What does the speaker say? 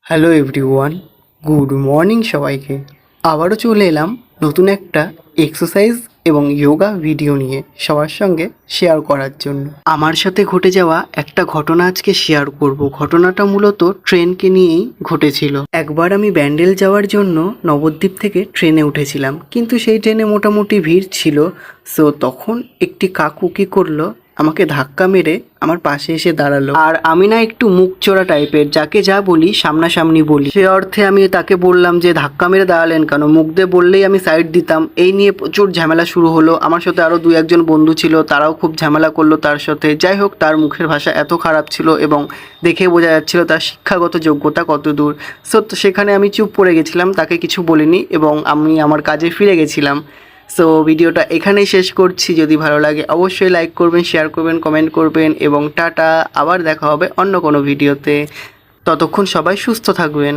Hello everyone, good morning সবাইকে। আবারও চলে এলাম নতুন একটা এক্সারসাইজ এবং যোগা ভিডিও নিয়ে সবার সঙ্গে শেয়ার করার জন্য। আমার সাথে ঘটে যাওয়া একটা ঘটনা আজকে শেয়ার করব। ঘটনাটা মূলত ট্রেনকে নিয়েই ঘটেছিল। একবার আমি ব্যান্ডেল যাওয়ার জন্য নবদ্বীপ থেকে ট্রেনে উঠেছিলাম, কিন্তু সেই ট্রেনে মোটামুটি ভিড় ছিল। সো তখন একটি কাকু কী করলো, আমাকে ধাক্কা মেরে আমার পাশে এসে দাঁড়ালো। আর আমি না একটু মুখ চোরা টাইপের, যাকে যা বলি সামনাসামনি বলি। সে অর্থে আমি তাকে বললাম যে ধাক্কা মেরে দাঁড়ালেন কেন, মুখ দিয়ে বললেই আমি সাইড দিতাম। এই নিয়ে প্রচুর ঝামেলা শুরু হলো। আমার সাথে আরও দু একজন বন্ধু ছিল, তারাও খুব ঝামেলা করলো তার সাথে। যাই হোক, তার মুখের ভাষা এত খারাপ ছিল এবং দেখে বোঝা যাচ্ছিল তার শিক্ষাগত যোগ্যতা কত দূর। সো সেখানে আমি চুপ পড়ে গেছিলাম, তাকে কিছু বলিনি এবং আমি আমার কাজে ফিরে গেছিলাম। সো ভিডিওটা এখানেই শেষ করছি। যদি ভালো লাগে অবশ্যই লাইক করবেন, শেয়ার করবেন, কমেন্ট করবেন এবং টাটা। আবার দেখা হবে অন্য কোনো ভিডিওতে। ততক্ষণ সবাই সুস্থ থাকবেন।